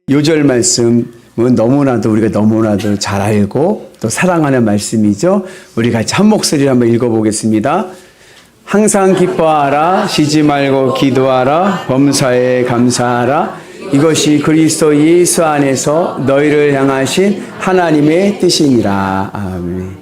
요절 말씀은 우리가 너무나도 잘 알고 또 사랑하는 말씀이죠. 우리 같이 한 목소리로 한번 읽어보겠습니다. 항상 기뻐하라, 쉬지 말고 기도하라, 범사에 감사하라. 이것이 그리스도 예수 안에서 너희를 향하신 하나님의 뜻이니라. 아멘.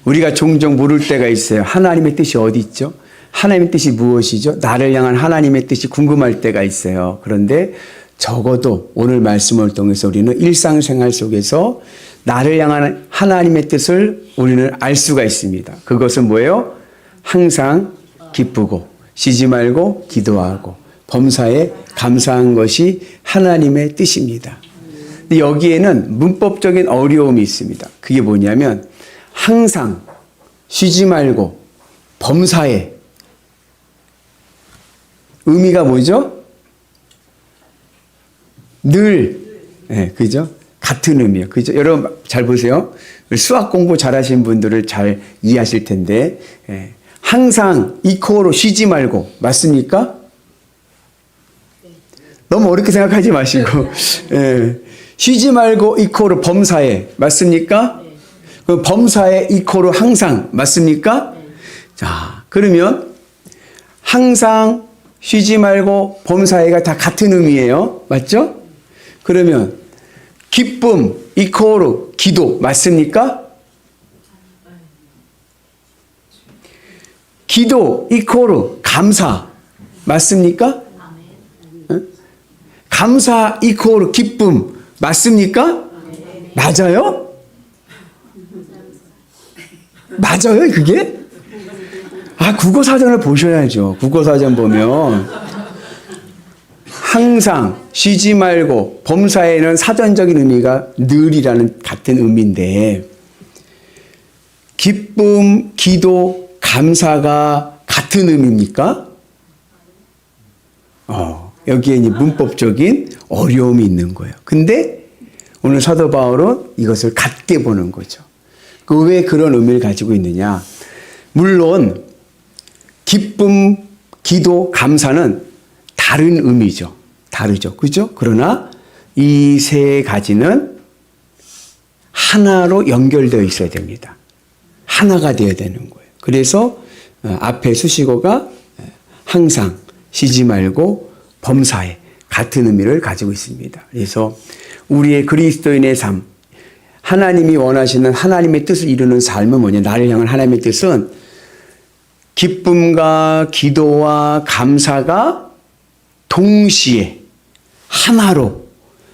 우리가 종종 물을 때가 있어요. 하나님의 뜻이 어디 있죠? 하나님의 뜻이 무엇이죠? 나를 향한 하나님의 뜻이 궁금할 때가 있어요. 그런데 적어도 오늘 말씀을 통해서 우리는 일상생활 속에서 나를 향한 하나님의 뜻을 우리는 알 수가 있습니다. 그것은 뭐예요? 항상 기쁘고 쉬지 말고 기도하고 범사에 감사한 것이 하나님의 뜻입니다. 근데 여기에는 문법적인 어려움이 있습니다. 그게 뭐냐면 항상 쉬지 말고 범사에 의미가 뭐죠? 늘, 네, 그죠? 같은 의미예요. 그죠? 여러분 잘 보세요. 수학 공부 잘하시는 분들을 잘 이해하실 텐데, 항상 이코어로 쉬지 말고, 맞습니까? 너무 어렵게 생각하지 마시고, 쉬지 말고 이코어로 범사에, 맞습니까? 그 범사에 이코어로 항상, 맞습니까? 자, 그러면 항상 쉬지 말고 범사에가 다 같은 의미예요. 맞죠? 그러면 기쁨 이코어로 기도 맞습니까? 기도 이코어로 감사 맞습니까? 감사 이코어로 기쁨 맞습니까? 맞아요? 맞아요 그게? 아 국어사전을 보셔야죠. 국어사전 보면 항상 쉬지 말고 범사에는 사전적인 의미가 늘이라는 같은 의미인데 기쁨, 기도, 감사가 같은 의미입니까? 여기에 이제 문법적인 어려움이 있는 거예요. 근데 오늘 사도 바울은 이것을 같게 보는 거죠. 왜 그런 의미를 가지고 있느냐? 물론 기쁨, 기도, 감사는 다른 의미죠. 다르죠. 그죠? 그러나 이 세 가지는 하나로 연결되어 있어야 됩니다. 하나가 되어야 되는 거예요. 그래서 앞에 수식어가 항상 쉬지 말고 범사에 같은 의미를 가지고 있습니다. 그래서 우리의 그리스도인의 삶, 하나님이 원하시는 하나님의 뜻을 이루는 삶은 뭐냐? 나를 향한 하나님의 뜻은 기쁨과 기도와 감사가 동시에 하나로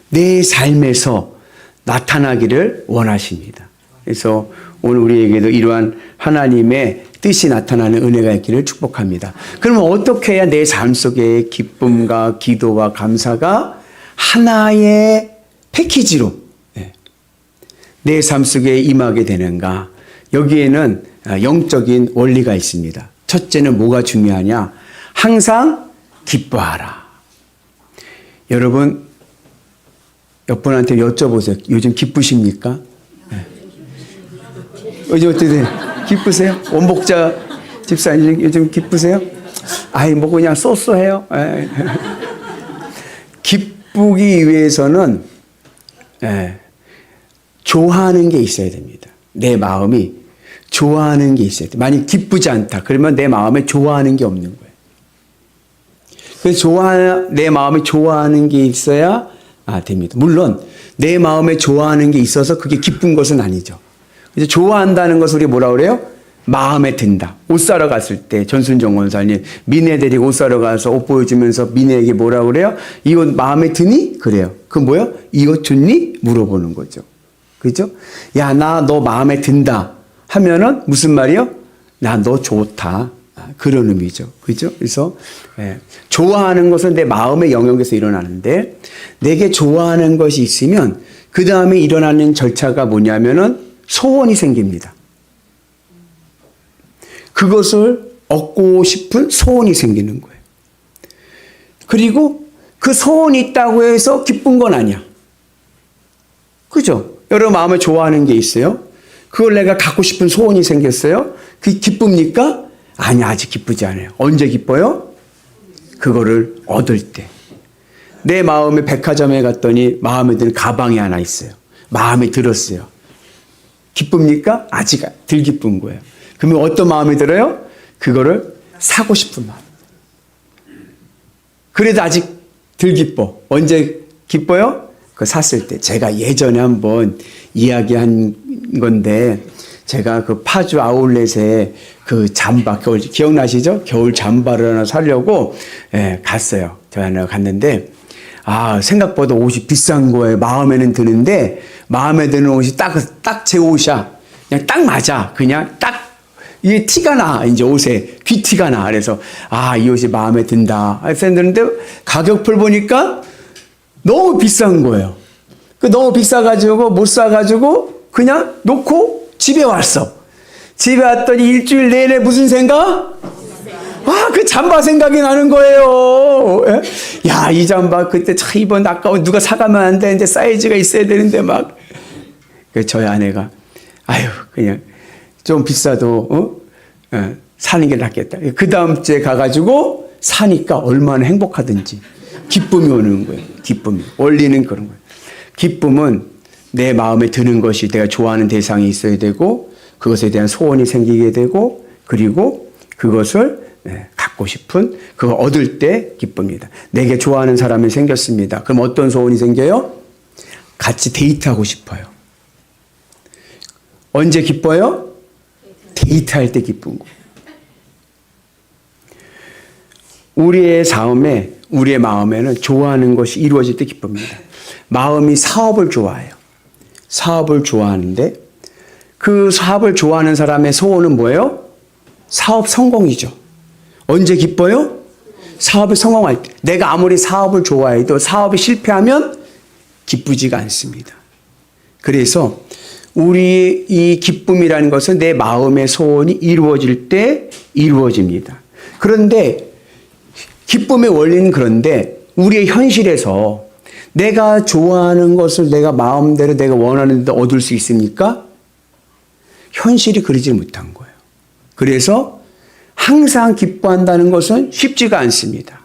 내 삶에서 나타나기를 원하십니다. 그래서 오늘 우리에게도 이러한 하나님의 뜻이 나타나는 은혜가 있기를 축복합니다. 그러면 어떻게 해야 내 삶 속에 기쁨과 기도와 감사가 하나의 패키지로 내 삶 속에 임하게 되는가? 여기에는 영적인 원리가 있습니다. 첫째는 뭐가 중요하냐? 항상 기뻐하라. 여러분, 옆분한테 여쭤보세요. 요즘 기쁘십니까? 요즘 어떻게 기쁘세요? 원복자 집사님 요즘 기쁘세요? 아이, 뭐 그냥 쏘쏘해요. 기쁘기 위해서는 좋아하는 게 있어야 됩니다. 내 마음이 좋아하는 게 있어야 돼. 만약 기쁘지 않다. 그러면 내 마음에 좋아하는 게 없는 거예요. 그래서 내 마음에 좋아하는 게 있어야 됩니다. 물론 내 마음에 좋아하는 게 있어서 그게 기쁜 것은 아니죠. 그래서 좋아한다는 것을 우리 뭐라 그래요? 마음에 든다. 옷 사러 갔을 때 전순정 원사님 미네 데리고 옷 사러 가서 옷 보여주면서 미네에게 뭐라 그래요? 이 옷 마음에 드니? 그래요. 그 뭐요? 이 옷 좋니? 물어보는 거죠. 그죠? 야, 나 너 마음에 든다. 하면은 무슨 말이요? 나 너 좋다. 그런 의미죠. 그죠? 그래서 좋아하는 것은 내 마음의 영역에서 일어나는데 내게 좋아하는 것이 있으면 그 다음에 일어나는 절차가 뭐냐면은 소원이 생깁니다. 그것을 얻고 싶은 소원이 생기는 거예요. 그리고 그 소원이 있다고 해서 기쁜 건 아니야. 그죠? 여러분 마음에 좋아하는 게 있어요. 그걸 내가 갖고 싶은 소원이 생겼어요. 그게 기쁩니까? 아니, 아직 기쁘지 않아요. 언제 기뻐요? 그거를 얻을 때. 내 마음에 백화점에 갔더니 마음에 드는 가방이 하나 있어요. 마음에 들었어요. 기쁩니까? 아직 덜 기쁜 거예요. 그러면 어떤 마음이 들어요? 그거를 사고 싶은 마음. 그래도 아직 덜 기뻐. 언제 기뻐요? 그거 샀을 때. 제가 예전에 한번 이야기한 건데, 제가 그 파주 아울렛에 그 잠바, 겨울, 기억나시죠? 겨울 잠바를 하나 사려고, 갔어요. 저 하나 갔는데, 생각보다 옷이 비싼 거예요. 마음에는 드는데, 마음에 드는 옷이 딱 제 옷이야. 그냥 딱 맞아. 그냥 딱, 이게 티가 나. 이제 옷에 귀티가 나. 그래서, 이 옷이 마음에 든다. 했는데, 가격표 보니까 너무 비싼 거예요. 너무 비싸가지고, 못 사가지고, 그냥 놓고 집에 왔어. 집에 왔더니 일주일 내내 무슨 생각? 그 잠바 생각이 나는 거예요. 야, 이 잠바 그때 참 입은 아까워. 누가 사가면 안 되는데 사이즈가 있어야 되는데 막. 저희 아내가 그냥 좀 비싸도 사는 게 낫겠다. 그 다음 주에 가가지고 사니까 얼마나 행복하든지 기쁨이 오는 거예요. 기쁨이. 원리는 그런 거예요. 기쁨은 내 마음에 드는 것이 내가 좋아하는 대상이 있어야 되고 그것에 대한 소원이 생기게 되고 그리고 그것을 갖고 싶은 그걸 얻을 때 기쁩니다. 내게 좋아하는 사람이 생겼습니다. 그럼 어떤 소원이 생겨요? 같이 데이트하고 싶어요. 언제 기뻐요? 데이트할 때 기쁜 거. 우리의 삶에 우리의 마음에는 좋아하는 것이 이루어질 때 기쁩니다. 마음이 사업을 좋아해요. 사업을 좋아하는데 그 사업을 좋아하는 사람의 소원은 뭐예요? 사업 성공이죠. 언제 기뻐요? 사업이 성공할 때. 내가 아무리 사업을 좋아해도 사업이 실패하면 기쁘지가 않습니다. 그래서 우리 이 기쁨이라는 것은 내 마음의 소원이 이루어질 때 이루어집니다. 그런데 기쁨의 원리는 그런데 우리의 현실에서 내가 좋아하는 것을 내가 마음대로 내가 원하는 데 얻을 수 있습니까? 현실이 그러지 못한 거예요. 그래서 항상 기뻐한다는 것은 쉽지가 않습니다.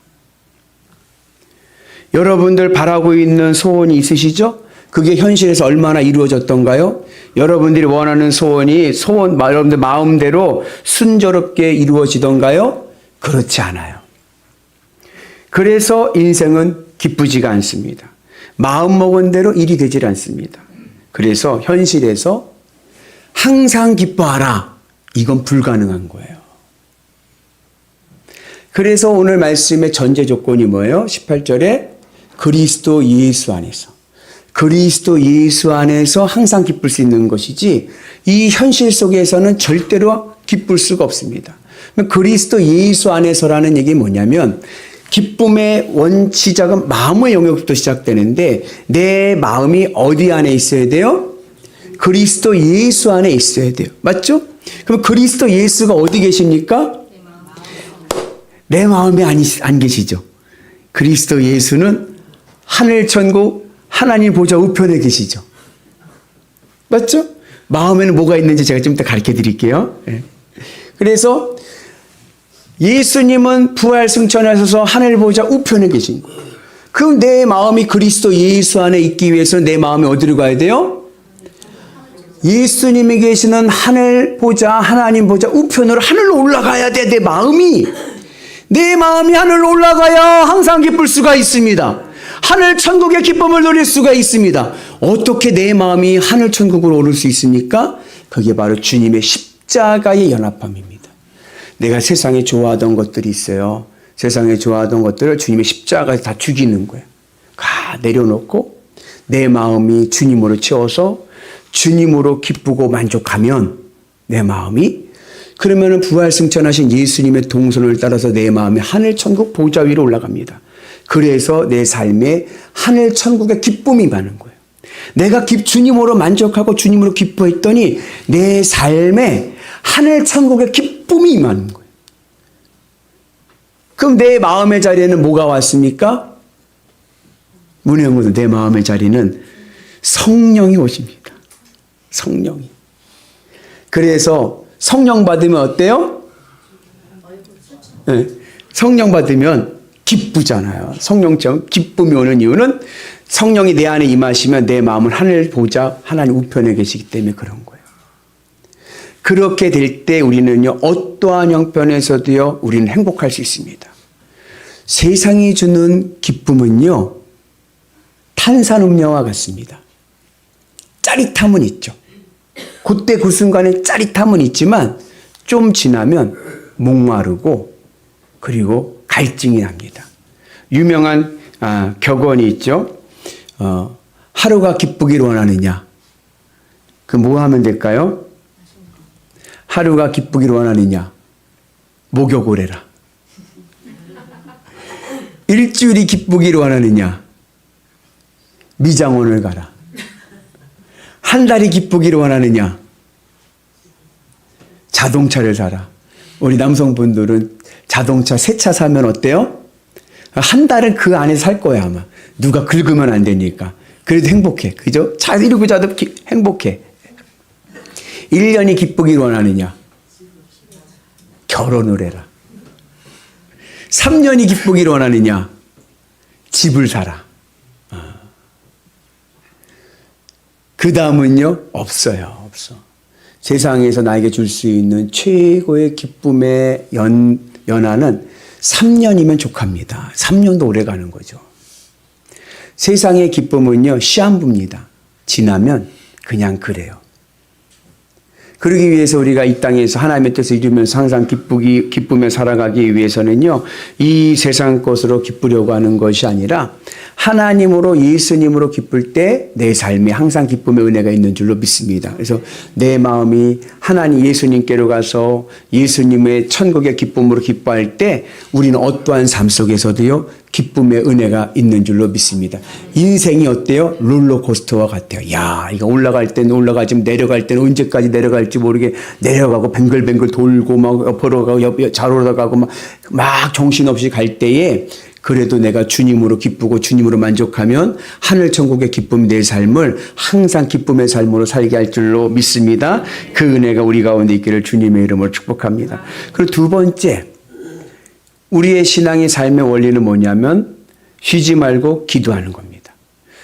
여러분들 바라고 있는 소원이 있으시죠? 그게 현실에서 얼마나 이루어졌던가요? 여러분들이 원하는 소원이 여러분들 마음대로 순조롭게 이루어지던가요? 그렇지 않아요. 그래서 인생은 기쁘지가 않습니다. 마음먹은 대로 일이 되질 않습니다. 그래서 현실에서 항상 기뻐하라. 이건 불가능한 거예요. 그래서 오늘 말씀의 전제 조건이 뭐예요? 18절에 그리스도 예수 안에서. 그리스도 예수 안에서 항상 기쁠 수 있는 것이지 이 현실 속에서는 절대로 기쁠 수가 없습니다. 그리스도 예수 안에서라는 얘기 뭐냐면 기쁨의 시작은 마음의 영역부터 시작되는데 내 마음이 어디 안에 있어야 돼요? 그리스도 예수 안에 있어야 돼요. 맞죠? 그럼 그리스도 예수가 어디 계십니까? 내 마음에 안 계시죠. 그리스도 예수는 하늘 천국 하나님 보좌 우편에 계시죠. 맞죠? 마음에는 뭐가 있는지 제가 좀 이따 가르쳐 드릴게요. 그래서 예수님은 부활 승천하셔서 하늘 보좌 우편에 계신 거예요. 그럼 내 마음이 그리스도 예수 안에 있기 위해서는 내 마음이 어디로 가야 돼요? 예수님이 계시는 하늘 보좌 하나님 보좌 우편으로 하늘로 올라가야 돼. 내 마음이 하늘로 올라가야 항상 기쁠 수가 있습니다. 하늘 천국의 기쁨을 누릴 수가 있습니다. 어떻게 내 마음이 하늘 천국으로 오를 수 있습니까? 그게 바로 주님의 십자가의 연합함입니다. 내가 세상에 좋아하던 것들이 있어요. 세상에 좋아하던 것들을 주님의 십자가에서 다 죽이는 거예요. 내려놓고 내 마음이 주님으로 채워서 주님으로 기쁘고 만족하면 내 마음이 그러면은 부활 승천하신 예수님의 동선을 따라서 내 마음이 하늘 천국 보좌 위로 올라갑니다. 그래서 내 삶에 하늘 천국의 기쁨이 많은 거예요. 내가 주님으로 만족하고 주님으로 기뻐했더니 내 삶에 하늘 천국의 기쁨이 임하는 거예요. 그럼 내 마음의 자리에는 뭐가 왔습니까? 문혜영도 내 마음의 자리는 성령이 오십니다. 성령이. 그래서 성령 받으면 어때요? 네. 성령 받으면 기쁘잖아요. 성령처럼 기쁨이 오는 이유는 성령이 내 안에 임하시면 내 마음은 하늘 보좌 하나님 우편에 계시기 때문에 그런 거예요. 그렇게 될 때 우리는요, 어떠한 형편에서도요, 우리는 행복할 수 있습니다. 세상이 주는 기쁨은요, 탄산음료와 같습니다. 짜릿함은 있죠. 그때 그 순간에 짜릿함은 있지만 좀 지나면 목마르고 그리고 갈증이 납니다. 유명한 격언이 있죠. 하루가 기쁘기를 원하느냐? 그 뭐 하면 될까요? 하루가 기쁘기를 원하느냐? 목욕을 해라. 일주일이 기쁘기를 원하느냐? 미장원을 가라. 한 달이 기쁘기를 원하느냐? 자동차를 사라. 우리 남성분들은 자동차 새 차 사면 어때요? 한 달은 그 안에 살 거야 아마. 누가 긁으면 안 되니까. 그래도 행복해. 그죠? 차 이러고 자도 행복해. 1년이 기쁘기를 원하느냐? 결혼을 해라. 3년이 기쁘기를 원하느냐? 집을 사라. 그 다음은요? 없어요. 없어. 세상에서 나에게 줄 수 있는 최고의 기쁨의 연한은 3년이면 족합니다. 3년도 오래 가는 거죠. 세상의 기쁨은요, 시한부입니다. 지나면 그냥 그래요. 그러기 위해서 우리가 이 땅에서 하나님의 뜻을 이루면서 항상 기쁘며 살아가기 위해서는요, 이 세상 것으로 기쁘려고 하는 것이 아니라 하나님으로 예수님으로 기쁠 때 내 삶에 항상 기쁨의 은혜가 있는 줄로 믿습니다. 그래서 내 마음이 하나님 예수님께로 가서 예수님의 천국의 기쁨으로 기뻐할 때 우리는 어떠한 삶 속에서도요, 기쁨의 은혜가 있는 줄로 믿습니다. 인생이 어때요? 롤러코스터와 같아요. 야, 이거 올라갈 때는 올라가지만 내려갈 때는 언제까지 내려갈지 모르게 내려가고 뱅글뱅글 돌고 막 옆으로 가고 좌로로 가고 막 정신없이 갈 때에 그래도 내가 주님으로 기쁘고 주님으로 만족하면 하늘 천국의 기쁨 내 삶을 항상 기쁨의 삶으로 살게 할 줄로 믿습니다. 그 은혜가 우리 가운데 있기를 주님의 이름으로 축복합니다. 그리고 두 번째, 우리의 신앙의 삶의 원리는 뭐냐면 쉬지 말고 기도하는 겁니다.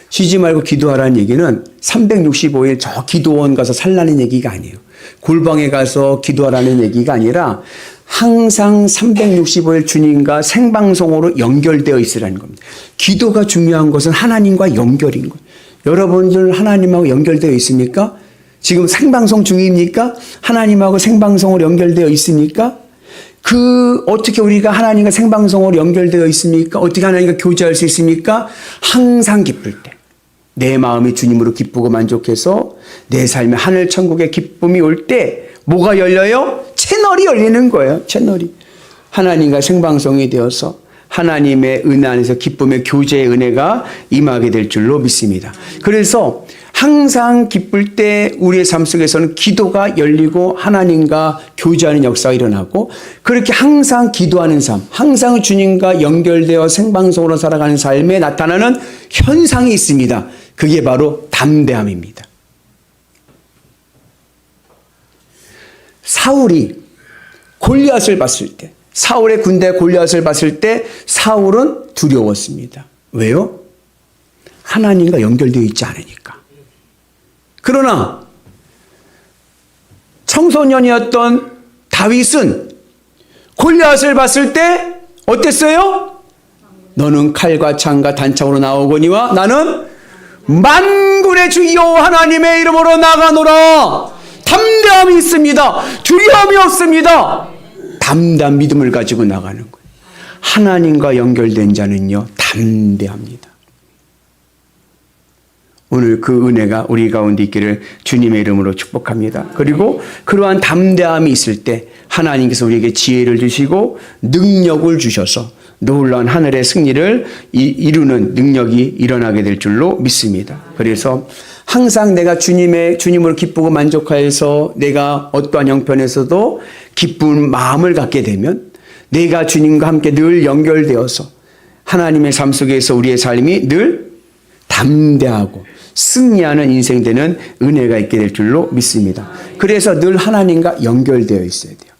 쉬지 말고 기도하라는 얘기는 365일 저 기도원 가서 살라는 얘기가 아니에요. 골방에 가서 기도하라는 얘기가 아니라 항상 365일 주님과 생방송으로 연결되어 있으라는 겁니다. 기도가 중요한 것은 하나님과 연결인 거예요. 여러분들 하나님하고 연결되어 있습니까? 지금 생방송 중입니까? 하나님하고 생방송으로 연결되어 있습니까? 어떻게 우리가 하나님과 생방송으로 연결되어 있습니까? 어떻게 하나님과 교제할 수 있습니까? 항상 기쁠 때. 내 마음이 주님으로 기쁘고 만족해서 내 삶에 하늘 천국의 기쁨이 올 때 뭐가 열려요? 채널이 열리는 거예요. 채널이. 하나님과 생방송이 되어서 하나님의 은혜 안에서 기쁨의 교제의 은혜가 임하게 될 줄로 믿습니다. 그래서 항상 기쁠 때 우리의 삶 속에서는 기도가 열리고 하나님과 교제하는 역사가 일어나고 그렇게 항상 기도하는 삶, 항상 주님과 연결되어 생방송으로 살아가는 삶에 나타나는 현상이 있습니다. 그게 바로 담대함입니다. 사울이 골리앗을 봤을 때, 사울의 군대 골리앗을 봤을 때 사울은 두려웠습니다. 왜요? 하나님과 연결되어 있지 않으니까. 그러나 청소년이었던 다윗은 골리앗을 봤을 때 어땠어요? 너는 칼과 창과 단창으로 나오거니와 나는 만군의 주 여호와 하나님의 이름으로 나가노라. 담대함이 있습니다. 두려움이 없습니다. 담대한 믿음을 가지고 나가는 거예요. 하나님과 연결된 자는요, 담대합니다. 오늘 그 은혜가 우리 가운데 있기를 주님의 이름으로 축복합니다. 그리고 그러한 담대함이 있을 때 하나님께서 우리에게 지혜를 주시고 능력을 주셔서 놀라운 하늘의 승리를 이루는 능력이 일어나게 될 줄로 믿습니다. 그래서 항상 내가 주님으로 기쁘고 만족하여서 내가 어떠한 형편에서도 기쁜 마음을 갖게 되면 내가 주님과 함께 늘 연결되어서 하나님의 삶 속에서 우리의 삶이 늘 담대하고 승리하는 인생 되는 은혜가 있게 될 줄로 믿습니다. 그래서 늘 하나님과 연결되어 있어야 돼요.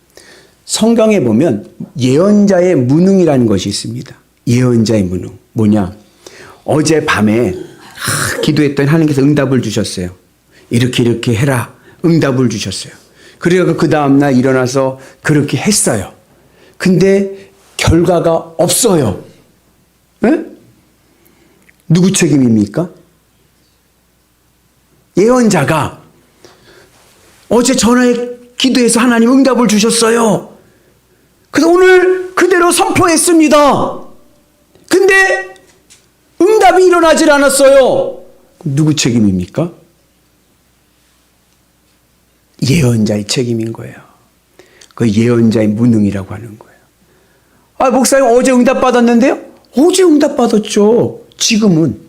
성경에 보면 예언자의 무능이라는 것이 있습니다. 예언자의 무능. 뭐냐? 어젯밤에 기도했더니 하나님께서 응답을 주셨어요. 이렇게 해라. 응답을 주셨어요. 그래서 그 다음날 일어나서 그렇게 했어요. 근데 결과가 없어요. 네? 누구 책임입니까? 예언자가 어제 전화에 기도해서 하나님 응답을 주셨어요. 그래서 오늘 그대로 선포했습니다. 근데 응답이 일어나질 않았어요. 누구 책임입니까? 예언자의 책임인 거예요. 그 예언자의 무능이라고 하는 거예요. 아, 목사님 어제 응답 받았는데요? 어제 응답 받았죠. 지금은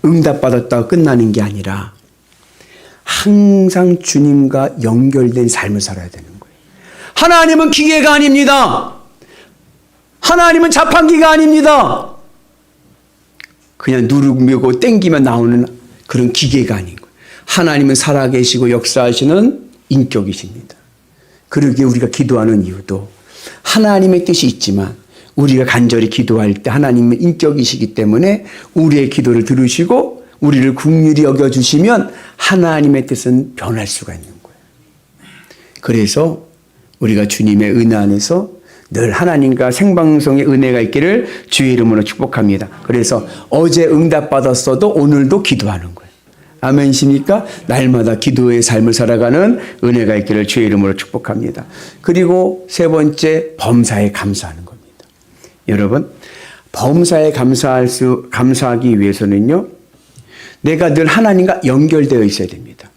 응답 받았다가 끝나는 게 아니라 항상 주님과 연결된 삶을 살아야 되는 거예요. 하나님은 기계가 아닙니다. 하나님은 자판기가 아닙니다. 그냥 누르고 땡기면 나오는 그런 기계가 아닌 거예요. 하나님은 살아계시고 역사하시는 인격이십니다. 그러기에 우리가 기도하는 이유도 하나님의 뜻이 있지만 우리가 간절히 기도할 때 하나님은 인격이시기 때문에 우리의 기도를 들으시고 우리를 긍휼히 여겨주시면 하나님의 뜻은 변할 수가 있는 거예요. 그래서 우리가 주님의 은혜 안에서 늘 하나님과 생방송의 은혜가 있기를 주의 이름으로 축복합니다. 그래서 어제 응답받았어도 오늘도 기도하는 거예요. 아멘이십니까? 날마다 기도의 삶을 살아가는 은혜가 있기를 주의 이름으로 축복합니다. 그리고 세 번째, 범사에 감사하는 겁니다. 여러분, 범사에 감사하기 위해서는요, 내가 늘 하나님과 연결되어 있어야 됩니다.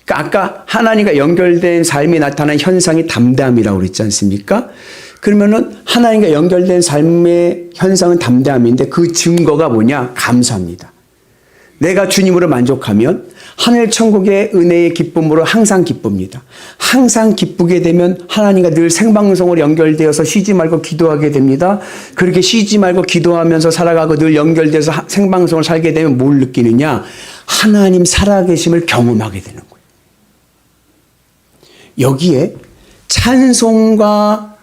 그러니까 아까 하나님과 연결된 삶이 나타나는 현상이 담대함이라고 그랬지 않습니까? 그러면은 하나님과 연결된 삶의 현상은 담대함인데 그 증거가 뭐냐? 감사합니다. 내가 주님으로 만족하면 하늘 천국의 은혜의 기쁨으로 항상 기쁩니다. 항상 기쁘게 되면 하나님과 늘 생방송으로 연결되어서 쉬지 말고 기도하게 됩니다. 그렇게 쉬지 말고 기도하면서 살아가고 늘 연결돼서 생방송을 살게 되면 뭘 느끼느냐? 하나님 살아계심을 경험하게 되는 거예요. 여기에 찬송과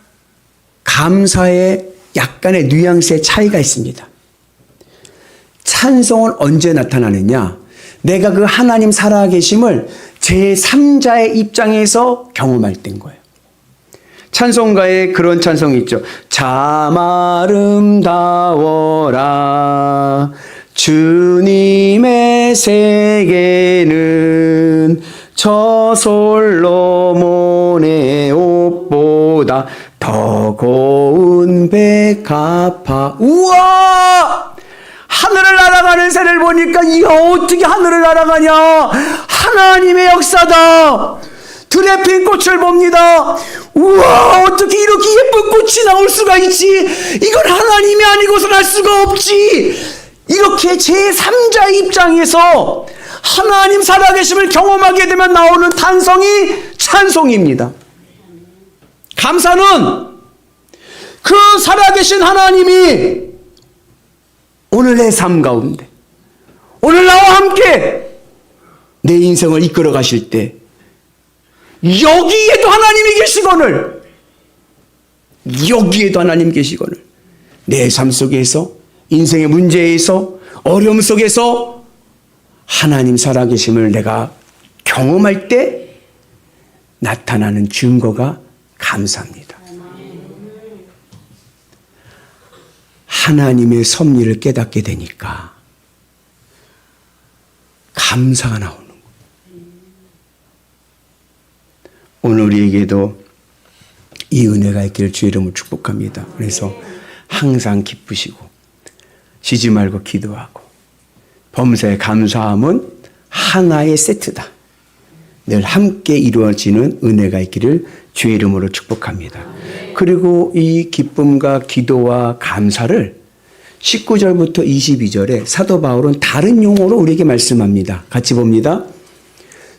감사의 약간의 뉘앙스의 차이가 있습니다. 찬송은 언제 나타나느냐? 내가 그 하나님 살아계심을 제3자의 입장에서 경험할 때인 거예요. 찬송가에 그런 찬송이 있죠. 참 아름다워라 주님의 세계는 저 솔로몬의 옷보다 더 고운 백합화. 우와! 하늘을 날아가는 새를 보니까 이거 어떻게 하늘을 날아가냐? 하나님의 역사다. 들에 핀 꽃을 봅니다. 우와, 어떻게 이렇게 예쁜 꽃이 나올 수가 있지? 이건 하나님이 아니고서 날 수가 없지. 이렇게 제3자의 입장에서 하나님 살아계심을 경험하게 되면 나오는 탄성이 찬송입니다. 감사는 그 살아계신 하나님이 오늘 내 삶 가운데 오늘 나와 함께 내 인생을 이끌어 가실 때 여기에도 하나님이 계시거늘 여기에도 하나님 계시거늘 내 삶 속에서 인생의 문제에서 어려움 속에서 하나님 살아계심을 내가 경험할 때 나타나는 증거가 감사합니다. 하나님의 섭리를 깨닫게 되니까 감사가 나오는 거예요. 오늘 우리에게도 이 은혜가 있기를 주의 이름으로 축복합니다. 그래서 항상 기쁘시고 쉬지 말고 기도하고 범사에 감사함은 하나의 세트다. 늘 함께 이루어지는 은혜가 있기를 주의 이름으로 축복합니다. 그리고 이 기쁨과 기도와 감사를 19절부터 22절에 사도 바울은 다른 용어로 우리에게 말씀합니다. 같이 봅니다.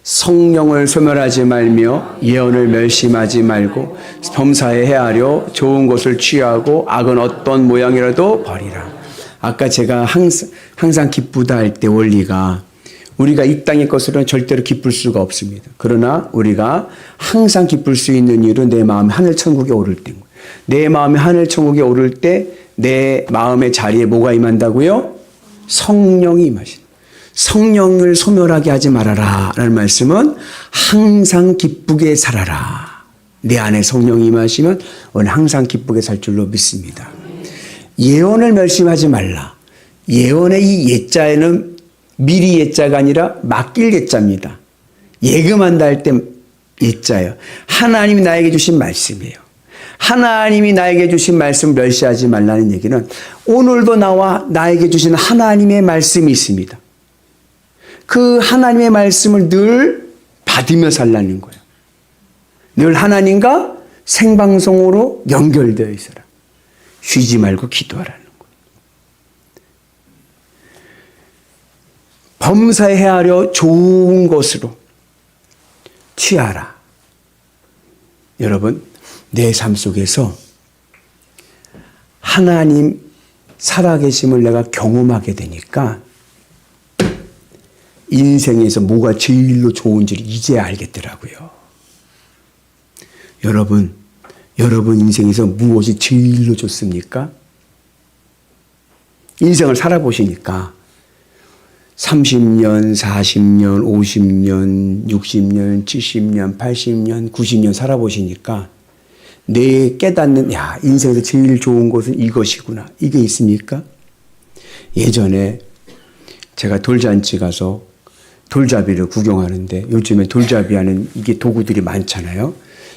성령을 소멸하지 말며 예언을 멸심하지 말고 범사에 헤아려 좋은 것을 취하고 악은 어떤 모양이라도 버리라. 아까 제가 항상 기쁘다 할 때 원리가 우리가 이 땅의 것으로는 절대로 기쁠 수가 없습니다. 그러나 우리가 항상 기쁠 수 있는 이유는 내 마음이 하늘 천국에 오를 때인 거예요. 내 마음이 하늘 천국에 오를 때 내 마음의 자리에 뭐가 임한다고요? 성령이 임하신. 성령을 소멸하게 하지 말아라 라는 말씀은 항상 기쁘게 살아라. 내 안에 성령이 임하시면 오늘 항상 기쁘게 살 줄로 믿습니다. 예언을 멸시하지 말라. 예언의 이 예자에는 미리 예자가 아니라 맡길 예자입니다. 예금한다 할 때 예자예요. 하나님이 나에게 주신 말씀이에요. 하나님이 나에게 주신 말씀 멸시하지 말라는 얘기는 오늘도 나에게 주신 하나님의 말씀이 있습니다. 그 하나님의 말씀을 늘 받으며 살라는 거예요. 늘 하나님과 생방송으로 연결되어 있어라. 쉬지 말고 기도하라는 거예요. 범사에 헤아려 좋은 것으로 취하라. 여러분, 내 삶 속에서 하나님 살아계심을 내가 경험하게 되니까 인생에서 뭐가 제일로 좋은지를 이제 알겠더라고요. 여러분 인생에서 무엇이 제일로 좋습니까? 인생을 살아보시니까 30년, 40년, 50년, 60년, 70년, 80년, 90년 살아보시니까 내 깨닫는 인생에서 제일 좋은 것은 이것이구나. 이게 있습니까? 예전에 제가 돌잔치 가서 돌잡이를 구경하는데 요즘에 돌잡이 하는 이게 도구들이 많잖아요.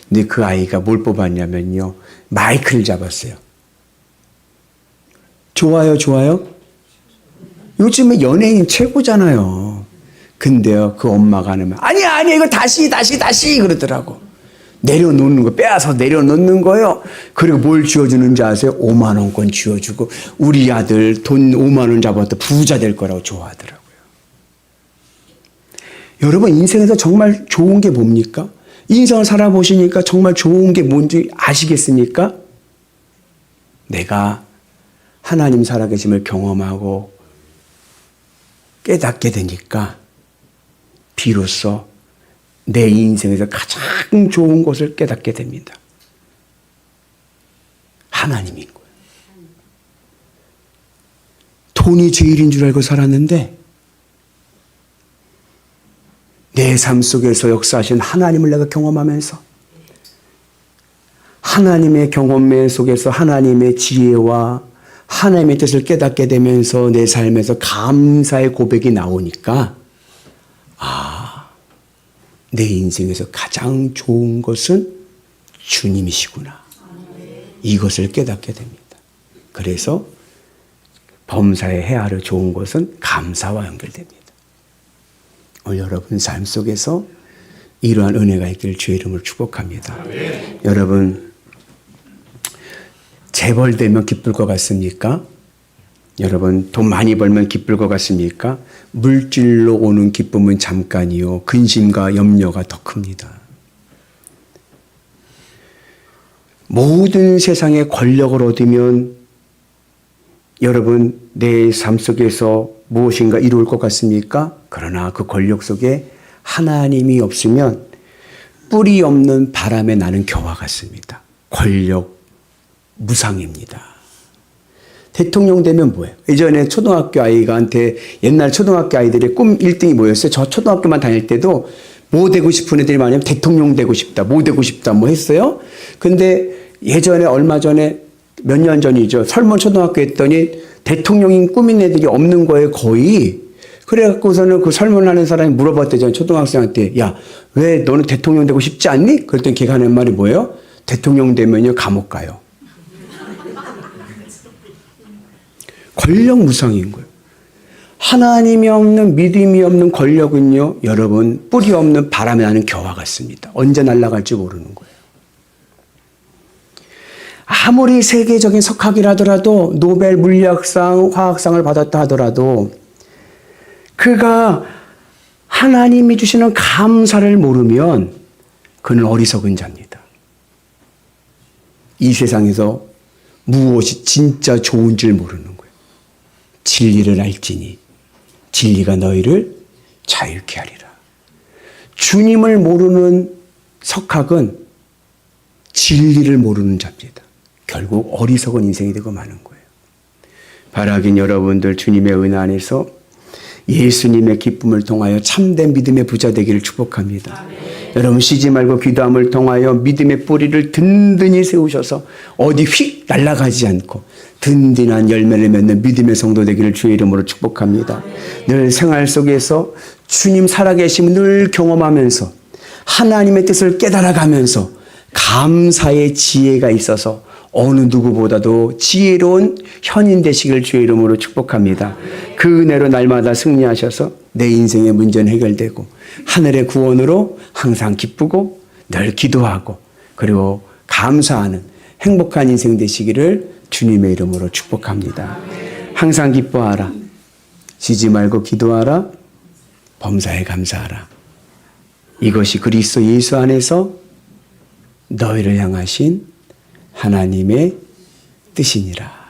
근데 그 아이가 뭘 뽑았냐면요. 마이크를 잡았어요. 좋아요? 요즘에 연예인 최고잖아요. 근데요, 그 엄마가 하면 아니야, 이거 다시 그러더라고. 내려놓는 거, 빼앗아 내려놓는 거요. 그리고 뭘 쥐어주는지 아세요? 5만 원권 쥐어주고 우리 아들 돈 5만 원 잡아도 부자 될 거라고 좋아하더라고요. 여러분, 인생에서 정말 좋은 게 뭡니까? 인생을 살아보시니까 정말 좋은 게 뭔지 아시겠습니까? 내가 하나님 살아계심을 경험하고 깨닫게 되니까 비로소 내 인생에서 가장 좋은 것을 깨닫게 됩니다. 하나님인 거예요. 돈이 제일인 줄 알고 살았는데 내 삶 속에서 역사하신 하나님을 내가 경험하면서 하나님의 경험의 속에서 하나님의 지혜와 하나님의 뜻을 깨닫게 되면서 내 삶에서 감사의 고백이 나오니까 내 인생에서 가장 좋은 것은 주님이시구나. 이것을 깨닫게 됩니다. 그래서 범사에 헤아려 좋은 것은 감사와 연결됩니다. 오늘 여러분 삶 속에서 이러한 은혜가 있기를 주의 이름으로 축복합니다. 여러분, 재벌되면 기쁠 것 같습니까? 여러분, 돈 많이 벌면 기쁠 것 같습니까? 물질로 오는 기쁨은 잠깐이요. 근심과 염려가 더 큽니다. 모든 세상의 권력을 얻으면 여러분, 내 삶 속에서 무엇인가 이루어질 것 같습니까? 그러나 그 권력 속에 하나님이 없으면 뿌리 없는 바람에 나는 겨와 같습니다. 권력 무상입니다. 대통령 되면 뭐예요? 예전에 초등학교 아이가한테 옛날 초등학교 아이들의 꿈 1등이 뭐였어요? 저 초등학교만 다닐 때도 뭐 되고 싶은 애들이 많으면 대통령 되고 싶다, 뭐 되고 싶다, 뭐 했어요? 근데 예전에 얼마 전에 몇 년 전이죠. 설문 초등학교 했더니 대통령인 꿈인 애들이 없는 거예요, 거의. 그래갖고서는 그 설문하는 사람이 물어봤대잖아요, 초등학생한테. 야, 왜 너는 대통령 되고 싶지 않니? 그랬더니 걔가 하는 말이 뭐예요? 대통령 되면요, 감옥 가요. 권력 무상인 거예요. 하나님이 없는 믿음이 없는 권력은요, 여러분 뿌리 없는 바람에 나는 겨와 같습니다. 언제 날아갈지 모르는 거예요. 아무리 세계적인 석학이라더라도 노벨 물리학상, 화학상을 받았다 하더라도 그가 하나님이 주시는 감사를 모르면 그는 어리석은 자입니다. 이 세상에서 무엇이 진짜 좋은 줄 모르는 거예요. 진리를 알지니 진리가 너희를 자유케 하리라. 주님을 모르는 석학은 진리를 모르는 자입니다. 결국 어리석은 인생이 되고 마는 거예요. 바라긴 여러분들 주님의 은혜 안에서 예수님의 기쁨을 통하여 참된 믿음의 부자 되기를 축복합니다. 여러분 쉬지 말고 기도함을 통하여 믿음의 뿌리를 든든히 세우셔서 어디 휙 날아가지 않고 든든한 열매를 맺는 믿음의 성도 되기를 주의 이름으로 축복합니다. 늘 생활 속에서 주님 살아계심을 늘 경험하면서 하나님의 뜻을 깨달아가면서 감사의 지혜가 있어서 어느 누구보다도 지혜로운 현인 되시길 주의 이름으로 축복합니다. 그 은혜로 날마다 승리하셔서 내 인생의 문제는 해결되고 하늘의 구원으로 항상 기쁘고 늘 기도하고 그리고 감사하는 행복한 인생 되시기를 주님의 이름으로 축복합니다. 항상 기뻐하라. 쉬지 말고 기도하라. 범사에 감사하라. 이것이 그리스도 예수 안에서 너희를 향하신 하나님의 뜻이니라.